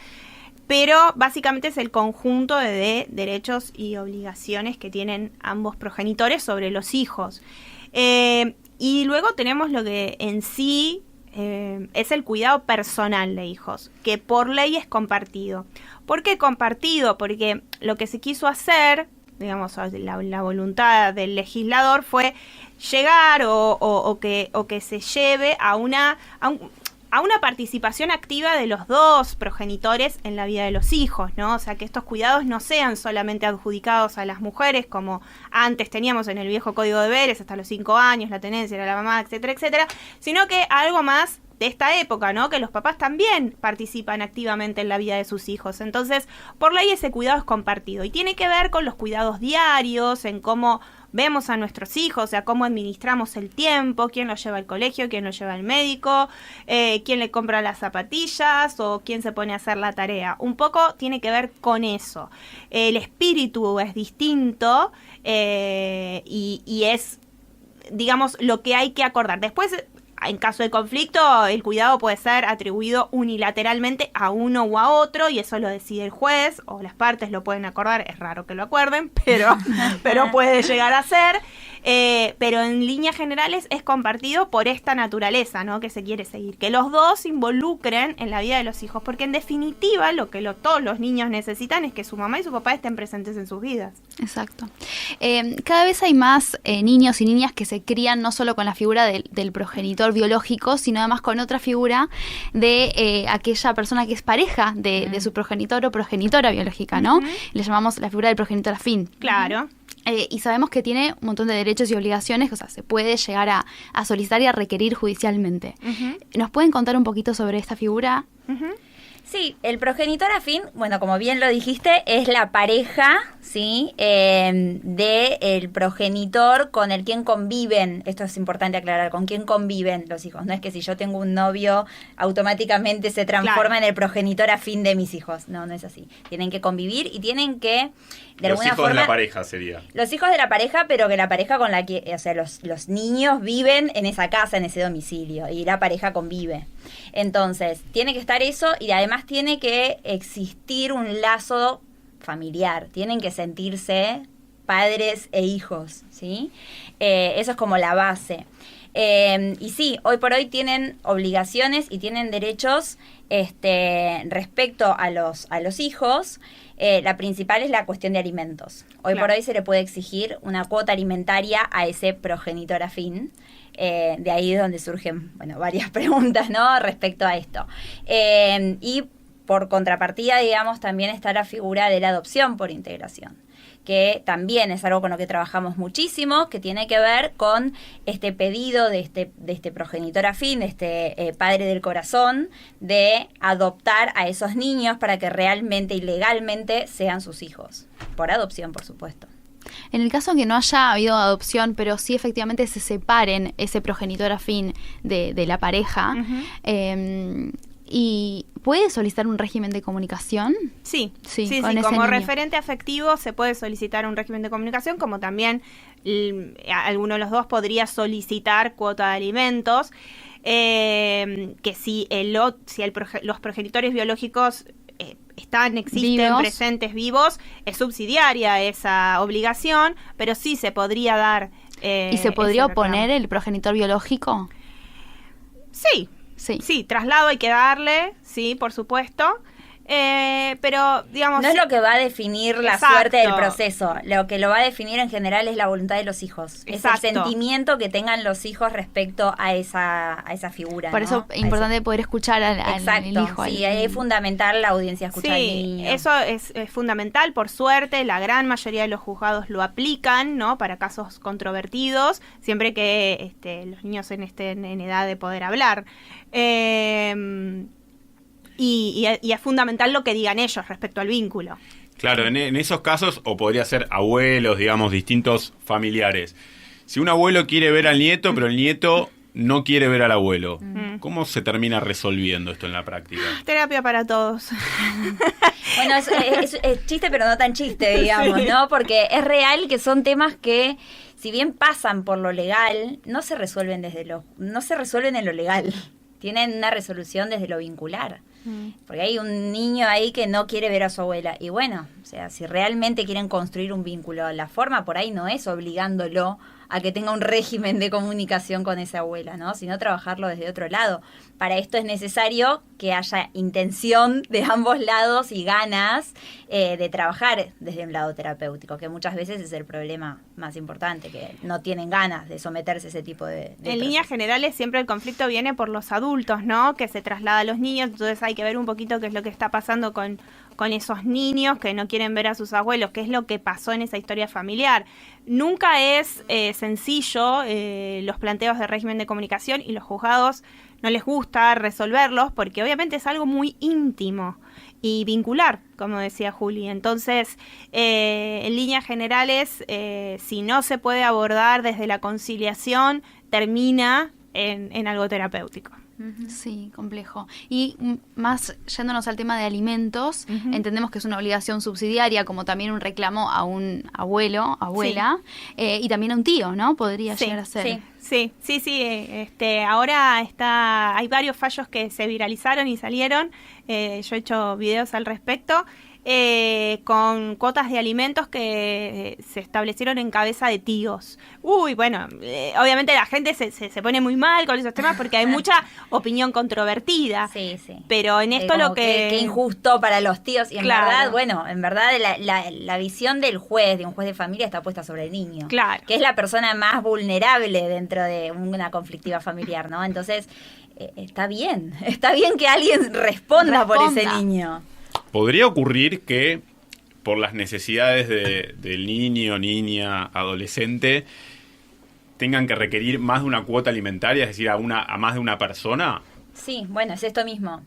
pero básicamente es el conjunto de derechos y obligaciones que tienen ambos progenitores sobre los hijos. Y luego tenemos lo que en sí es el cuidado personal de hijos, que por ley es compartido. ¿Por qué compartido? Porque lo que se quiso hacer, digamos, la voluntad del legislador fue llegar o que se lleve a una participación activa de los dos progenitores en la vida de los hijos, ¿no? O sea, que estos cuidados no sean solamente adjudicados a las mujeres, como antes teníamos en el viejo Código de Deberes, hasta los 5 años, la tenencia era la mamá, etcétera, etcétera, sino que algo más de esta época, ¿no? Que los papás también participan activamente en la vida de sus hijos. Entonces, por ley ese cuidado es compartido y tiene que ver con los cuidados diarios, en cómo vemos a nuestros hijos, o sea, cómo administramos el tiempo, quién los lleva al colegio, quién los lleva al médico, quién le compra las zapatillas o quién se pone a hacer la tarea. Un poco tiene que ver con eso. El espíritu es distinto y es, digamos, lo que hay que acordar. Después, en caso de conflicto, el cuidado puede ser atribuido unilateralmente a uno o a otro y eso lo decide el juez o las partes lo pueden acordar. Es raro que lo acuerden, pero puede llegar a ser. pero en líneas generales es compartido por esta naturaleza, ¿no? Que se quiere seguir, que los dos se involucren en la vida de los hijos, porque en definitiva lo que todos los niños necesitan es que su mamá y su papá estén presentes en sus vidas. Exacto. Cada vez hay más niños y niñas que se crían no solo con la figura del progenitor biológico, sino además con otra figura de aquella persona que es pareja de su progenitor o progenitora biológica, ¿no? Le llamamos la figura del progenitor afín. Claro. Y sabemos que tiene un montón de derechos y obligaciones, o sea, se puede llegar a solicitar y a requerir judicialmente. ¿Nos pueden contar un poquito sobre esta figura? Sí, el progenitor afín, bueno, como bien lo dijiste, es la pareja, ¿sí? del progenitor con el quien conviven, esto es importante aclarar, con quien conviven los hijos. No es que si yo tengo un novio, automáticamente se transforma en el progenitor afín de mis hijos. No, no es así. Tienen que convivir y tienen que, de alguna forma... Los hijos de la pareja sería. Los hijos de la pareja, pero que la pareja con la que, o sea, los niños viven en esa casa, en ese domicilio, y la pareja convive. Entonces, tiene que estar eso y además tiene que existir un lazo familiar. Tienen que sentirse padres e hijos, ¿sí? Eso es como la base. Y sí, hoy por hoy tienen obligaciones y tienen derechos respecto a los hijos. La principal es la cuestión de alimentos. Hoy por hoy se le puede exigir una cuota alimentaria a ese progenitor afín. De ahí es donde surgen, bueno, varias preguntas, ¿no? Respecto a esto. Y por contrapartida, digamos, también está la figura de la adopción por integración, que también es algo con lo que trabajamos muchísimo, que tiene que ver con este pedido de este progenitor afín, de este padre del corazón, de adoptar a esos niños para que realmente y legalmente sean sus hijos, por adopción, por supuesto. En el caso que no haya habido adopción, pero sí efectivamente se separen ese progenitor afín de la pareja, ¿y puede solicitar un régimen de comunicación? Sí, como niño. Referente afectivo se puede solicitar un régimen de comunicación, como también alguno de los dos podría solicitar cuota de alimentos, que si los progenitores biológicos existen, presentes, vivos, es subsidiaria esa obligación, pero sí se podría dar. ¿Y se podría oponer el progenitor biológico? Sí, traslado hay que darle, sí, por supuesto. Pero, digamos... No es lo que va a definir la suerte del proceso. Lo que lo va a definir en general es la voluntad de los hijos. Exacto. Es el sentimiento que tengan los hijos respecto a esa figura. Por eso es importante poder escuchar al hijo. Sí, es fundamental la audiencia escuchar al niño. Eso es fundamental. Por suerte, la gran mayoría de los juzgados lo aplican, ¿no? Para casos controvertidos, siempre que los niños estén en edad de poder hablar. Y es fundamental lo que digan ellos respecto al vínculo. Claro, en esos casos, o podría ser abuelos, digamos, distintos familiares. Si un abuelo quiere ver al nieto, pero el nieto no quiere ver al abuelo, ¿cómo se termina resolviendo esto en la práctica? Terapia para todos. Bueno, es chiste, pero no tan chiste, digamos, sí, ¿no? Porque es real que son temas que, si bien pasan por lo legal, no se resuelven en lo legal. Tienen una resolución desde lo vincular. Porque hay un niño ahí que no quiere ver a su abuela. Y bueno, o sea, si realmente quieren construir un vínculo, la forma por ahí no es obligándolo a que tenga un régimen de comunicación con esa abuela, ¿no? Sino trabajarlo desde otro lado. Para esto es necesario que haya intención de ambos lados y ganas de trabajar desde un lado terapéutico, que muchas veces es el problema más importante, que no tienen ganas de someterse a ese tipo de En líneas generales siempre el conflicto viene por los adultos, ¿no? Que se traslada a los niños, entonces hay que ver un poquito qué es lo que está pasando con esos niños que no quieren ver a sus abuelos, qué es lo que pasó en esa historia familiar. Nunca es sencillo los planteos de régimen de comunicación, y los juzgados no les gusta resolverlos porque obviamente es algo muy íntimo y vincular, como decía Juli. Entonces, en líneas generales, si no se puede abordar desde la conciliación, termina en algo terapéutico. Sí, complejo. Y más yéndonos al tema de alimentos, entendemos que es una obligación subsidiaria, como también un reclamo a un abuelo, abuela, y también a un tío, ¿no? Podría llegar a ser. Sí. Ahora hay varios fallos que se viralizaron y salieron. Yo he hecho videos al respecto. con cuotas de alimentos que se establecieron en cabeza de tíos. Bueno, obviamente la gente se pone muy mal con esos temas porque hay mucha opinión controvertida. Sí. Pero en esto lo que... Qué injusto para los tíos. Y en Claro. verdad, en verdad la visión del juez, de un juez de familia, está puesta sobre el niño. Claro. Que es la persona más vulnerable dentro de una conflictiva familiar, ¿no? Entonces, está bien que alguien responda por ese niño. ¿Podría ocurrir que por las necesidades del niño, niña, adolescente, tengan que requerir más de una cuota alimentaria, es decir, a más de una persona? Sí, bueno, es esto mismo.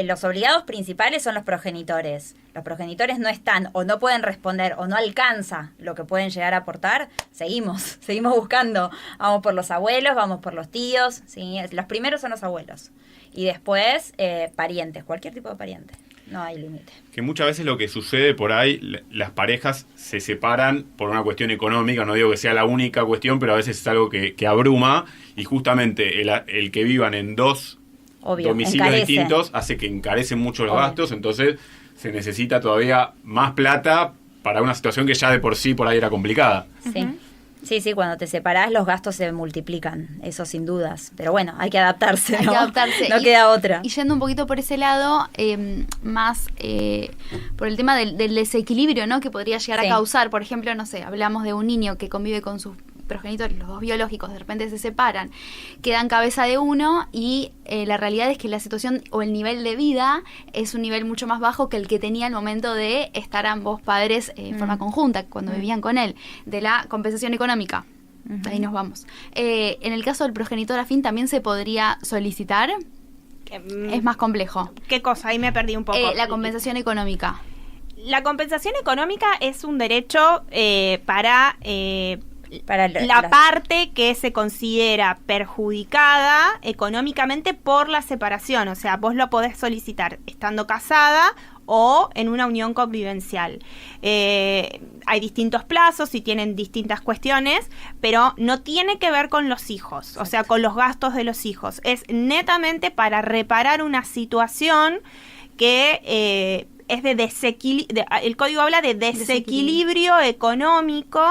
Los obligados principales son los progenitores. Los progenitores no están o no pueden responder o no alcanza lo que pueden llegar a aportar. Seguimos buscando. Vamos por los abuelos, vamos por los tíos. ¿Sí? Los primeros son los abuelos. Y después parientes, cualquier tipo de pariente. No hay límite. Que muchas veces lo que sucede por ahí, las parejas se separan por una cuestión económica, no digo que sea la única cuestión, pero a veces es algo que abruma, y justamente el que vivan en dos domicilios distintos hace que encarecen mucho los gastos, entonces se necesita todavía más plata para una situación que ya de por sí por ahí era complicada. Sí. Sí, cuando te separás los gastos se multiplican, eso sin dudas. Pero bueno, hay que adaptarse, ¿no? Hay que adaptarse. No queda otra. Y yendo un poquito por ese lado, más por el tema del desequilibrio, ¿no? Que podría llegar a causar. Por ejemplo, no sé, hablamos de un niño que convive con sus progenitores, los dos biológicos, de repente se separan, quedan cabeza de uno y la realidad es que la situación o el nivel de vida es un nivel mucho más bajo que el que tenía al momento de estar ambos padres en forma conjunta, cuando vivían con él, de la compensación económica. Ahí nos vamos. En el caso del progenitor afín también se podría solicitar. Es más complejo. ¿Qué cosa? Ahí me perdí un poco. La compensación económica. La compensación económica es un derecho para la parte que se considera perjudicada económicamente por la separación. O sea, vos lo podés solicitar estando casada o en una unión convivencial. Hay distintos plazos y tienen distintas cuestiones, pero no tiene que ver con los hijos, o sea, con los gastos de los hijos. Es netamente para reparar una situación que es de desequilibrio. El código habla de desequilibrio económico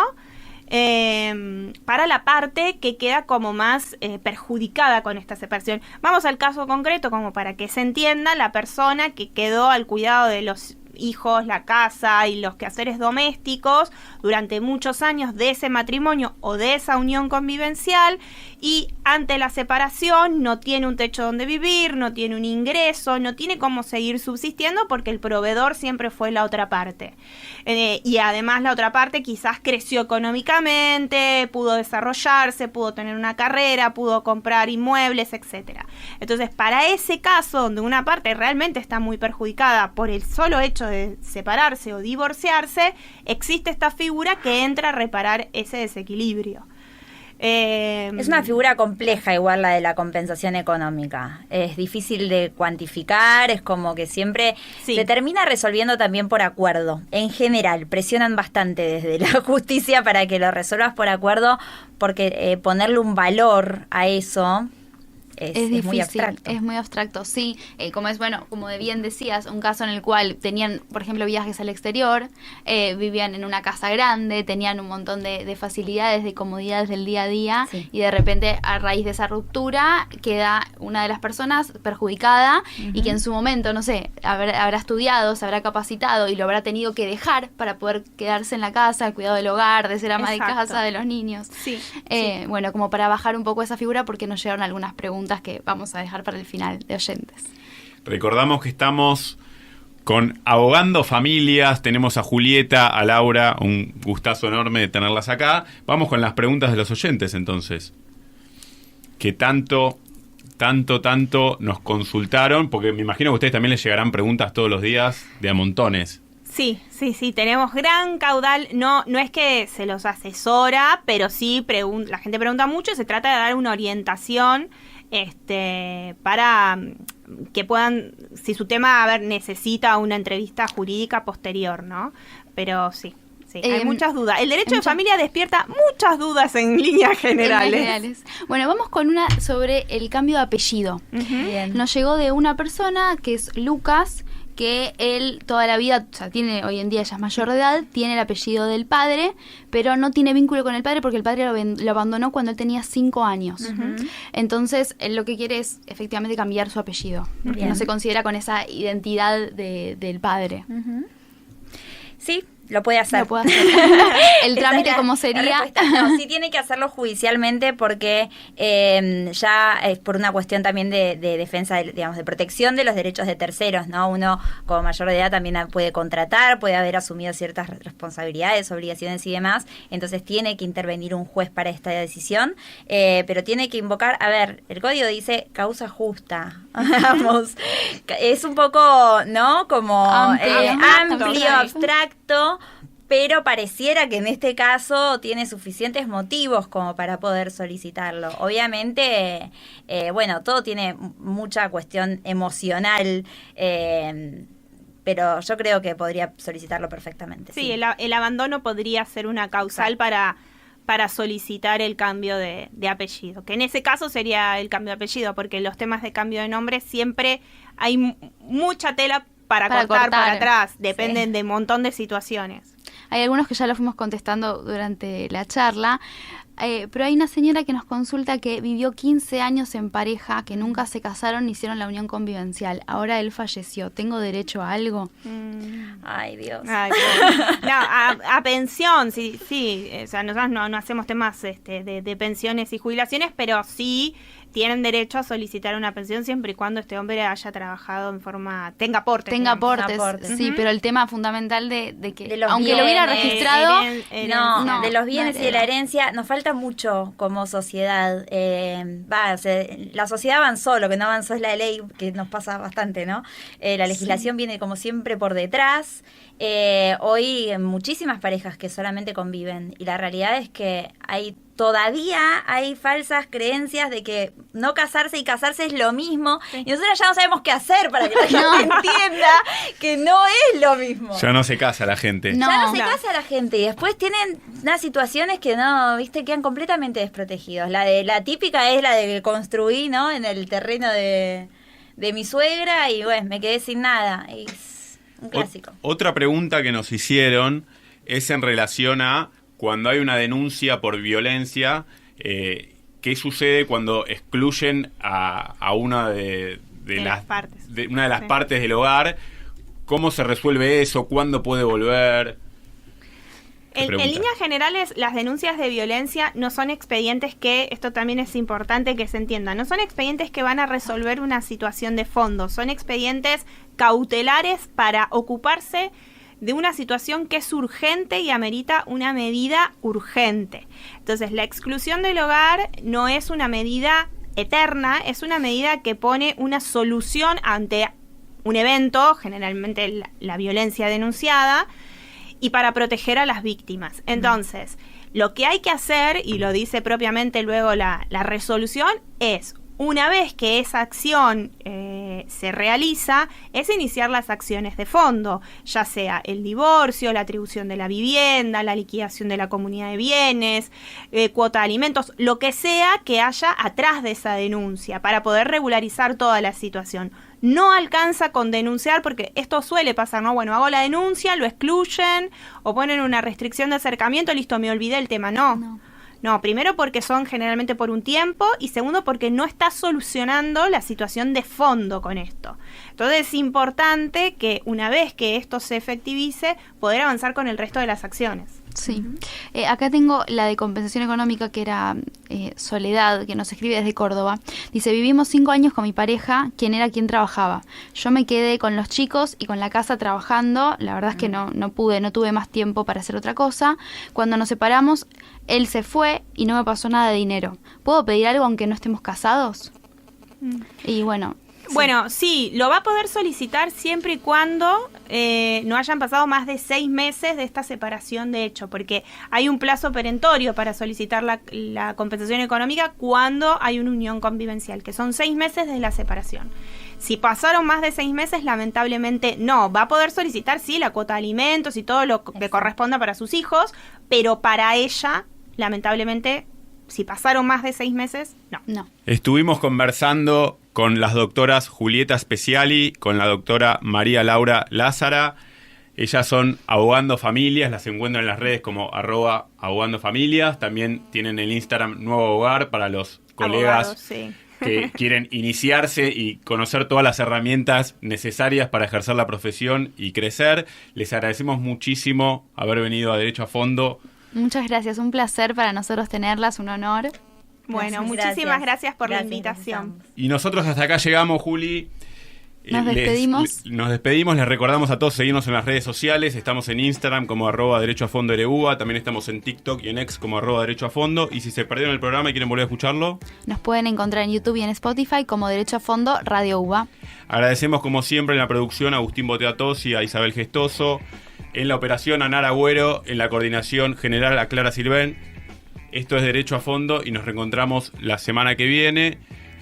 para la parte que queda como más perjudicada con esta separación. Vamos al caso concreto como para que se entienda. La persona que quedó al cuidado de los hijos, la casa y los quehaceres domésticos durante muchos años de ese matrimonio o de esa unión convivencial, y ante la separación no tiene un techo donde vivir, no tiene un ingreso, no tiene cómo seguir subsistiendo porque el proveedor siempre fue la otra parte. Y además la otra parte quizás creció económicamente, pudo desarrollarse, pudo tener una carrera, pudo comprar inmuebles, etcétera. Entonces, para ese caso donde una parte realmente está muy perjudicada por el solo hecho de separarse o divorciarse, existe esta figura que entra a reparar ese desequilibrio. Es una figura compleja igual la de la compensación económica. Es difícil de cuantificar, es como que siempre se termina resolviendo también por acuerdo. En general, presionan bastante desde la justicia para que lo resuelvas por acuerdo, porque ponerle un valor a eso es difícil, muy abstracto. Es muy abstracto, sí. Como bien decías, un caso en el cual tenían, por ejemplo, viajes al exterior, vivían en una casa grande, tenían un montón de facilidades, de comodidades del día a día, y de repente, a raíz de esa ruptura, queda una de las personas perjudicada, y que en su momento, no sé, habrá estudiado, se habrá capacitado y lo habrá tenido que dejar para poder quedarse en la casa, al cuidado del hogar, de ser ama de casa, de los niños. Bueno, como para bajar un poco esa figura, porque nos llegaron algunas preguntas que vamos a dejar para el final de oyentes. Recordamos que estamos con Abogando Familias, tenemos a Julieta, a Laura, un gustazo enorme de tenerlas acá. Vamos con las preguntas de los oyentes entonces, que tanto nos consultaron, porque me imagino que a ustedes también les llegarán preguntas todos los días de a montones. Sí, tenemos gran caudal, no es que se los asesora, pero sí la gente pregunta mucho, se trata de dar una orientación para que puedan, si su tema, necesita una entrevista jurídica posterior, ¿no? Pero sí, hay muchas dudas. El derecho de familia despierta muchas dudas en líneas generales. Bueno, vamos con una sobre el cambio de apellido. Bien. Nos llegó de una persona que es Lucas, que él toda la vida, o sea, tiene, hoy en día ella es mayor de edad, tiene el apellido del padre, pero no tiene vínculo con el padre porque el padre lo abandonó cuando él tenía 5 años. Entonces, él lo que quiere es efectivamente cambiar su apellido, porque Bien. no se considera con esa identidad del padre. Sí, lo puede hacer. Lo puede hacer. El Esa trámite, es ¿cómo la sería? respuesta. No, sí tiene que hacerlo judicialmente porque ya es por una cuestión también de defensa, digamos, de protección de los derechos de terceros, ¿no? Uno como mayor de edad también puede contratar, puede haber asumido ciertas responsabilidades, obligaciones y demás, entonces tiene que intervenir un juez para esta decisión, pero tiene que invocar, a ver, el código dice causa justa, vamos, es un poco, ¿no? Como amplio, abstracto, pero pareciera que en este caso tiene suficientes motivos como para poder solicitarlo. Obviamente, bueno, todo tiene mucha cuestión emocional, pero yo creo que podría solicitarlo perfectamente. Sí, el abandono podría ser una causal para solicitar el cambio de apellido, que en ese caso sería el cambio de apellido, porque los temas de cambio de nombre siempre hay mucha tela para cortar para atrás, dependen de un montón de situaciones. Hay algunos que ya lo fuimos contestando durante la charla, pero hay una señora que nos consulta que vivió 15 años en pareja, que nunca se casaron ni hicieron la unión convivencial. Ahora él falleció. ¿Tengo derecho a algo? Ay, Dios. Ay, no, a pensión, sí. O sea, nosotros no hacemos temas de pensiones y jubilaciones, pero sí tienen derecho a solicitar una pensión siempre y cuando este hombre haya trabajado en forma... Tenga aportes. Tenga aportes, sí, pero el tema fundamental de que, aunque lo hubiera registrado... No, de los bienes y de la herencia, nos falta mucho como sociedad. La sociedad avanzó, lo que no avanzó es la ley, que nos pasa bastante, ¿no? La legislación viene como siempre por detrás. Hoy muchísimas parejas que solamente conviven, y la realidad es que todavía hay falsas creencias de que no casarse y casarse es lo mismo, y nosotros ya no sabemos qué haé para que la gente entienda que no es lo mismo. Ya no se casa la gente. Ya no se casa la gente, y después tienen unas situaciones que no, viste, quedan completamente desprotegidos. La típica es la de que construí, ¿no? En el terreno de mi suegra, y bueno, me quedé sin nada. Es un clásico. Otra pregunta que nos hicieron es en relación a cuando hay una denuncia por violencia, ¿qué sucede cuando excluyen a una de las partes? Una de las partes del hogar. ¿Cómo se resuelve eso? ¿Cuándo puede volver? En líneas generales, las denuncias de violencia no son expedientes que, esto también es importante que se entienda, no son expedientes que van a resolver una situación de fondo, son expedientes cautelares para ocuparse de una situación que es urgente y amerita una medida urgente. Entonces, la exclusión del hogar no es una medida eterna, es una medida que pone una solución ante un evento, generalmente la violencia denunciada, y para proteger a las víctimas. Entonces, lo que hay que hacer, y lo dice propiamente luego la resolución, es, una vez que esa acción se realiza, es iniciar las acciones de fondo, ya sea el divorcio, la atribución de la vivienda, la liquidación de la comunidad de bienes, cuota de alimentos, lo que sea que haya atrás de esa denuncia, para poder regularizar toda la situación. No alcanza con denunciar, porque esto suele pasar, ¿no? Bueno, hago la denuncia, lo excluyen, o ponen una restricción de acercamiento, listo, me olvidé el tema. No, primero porque son generalmente por un tiempo, y segundo porque no está solucionando la situación de fondo con esto. Entonces es importante que una vez que esto se efectivice, poder avanzar con el resto de las acciones. Sí. Acá tengo la de compensación económica, que era Soledad, que nos escribe desde Córdoba. Dice, vivimos 5 años con mi pareja, quien era quien trabajaba. Yo me quedé con los chicos y con la casa trabajando. La verdad es que no tuve más tiempo para hacer otra cosa. Cuando nos separamos, él se fue y no me pasó nada de dinero. ¿Puedo pedir algo aunque no estemos casados? Y bueno... Bueno, sí, lo va a poder solicitar siempre y cuando no hayan pasado más de 6 meses de esta separación de hecho, porque hay un plazo perentorio para solicitar la compensación económica cuando hay una unión convivencial, que son 6 meses desde la separación. Si pasaron más de 6 meses, lamentablemente no. Va a poder solicitar, sí, la cuota de alimentos y todo lo que corresponda para sus hijos, pero para ella, lamentablemente, si pasaron más de 6 meses, no. Estuvimos conversando con las doctoras Julieta Speciali, con la doctora María Laura Lázara. Ellas son Abogando Familias, las encuentran en las redes como @abogandofamilias. También tienen el Instagram Nuevo Hogar para los colegas Abogados, sí. que quieren iniciarse y conocer todas las herramientas necesarias para ejercer la profesión y crecer. Les agradecemos muchísimo haber venido a Derecho a Fondo. Muchas gracias, un placer para nosotros tenerlas, un honor. Bueno, muchísimas gracias por la invitación. Y nosotros hasta acá llegamos, Juli. Nos despedimos. Nos despedimos, les recordamos a todos seguirnos en las redes sociales. Estamos en Instagram como @derechoafondoLUA, también estamos en TikTok y en X como @derechoafondo. Y si se perdieron el programa y quieren volver a escucharlo, nos pueden encontrar en YouTube y en Spotify como Derecho a Fondo Radio UBA. Agradecemos como siempre en la producción a Agustín Boteatos y a Isabel Gestoso, en la operación a Nara Agüero, en la coordinación general a Clara Silvén. Esto es Derecho a Fondo y nos reencontramos la semana que viene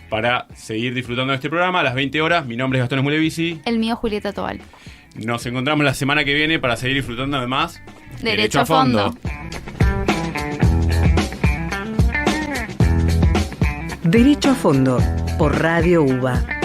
para seguir disfrutando de este programa a las 20 horas. Mi nombre es Gastón Esmulevisi. El mío, Julieta Tobal. Nos encontramos la semana que viene para seguir disfrutando de más Derecho a Fondo. Derecho a Fondo por Radio UBA.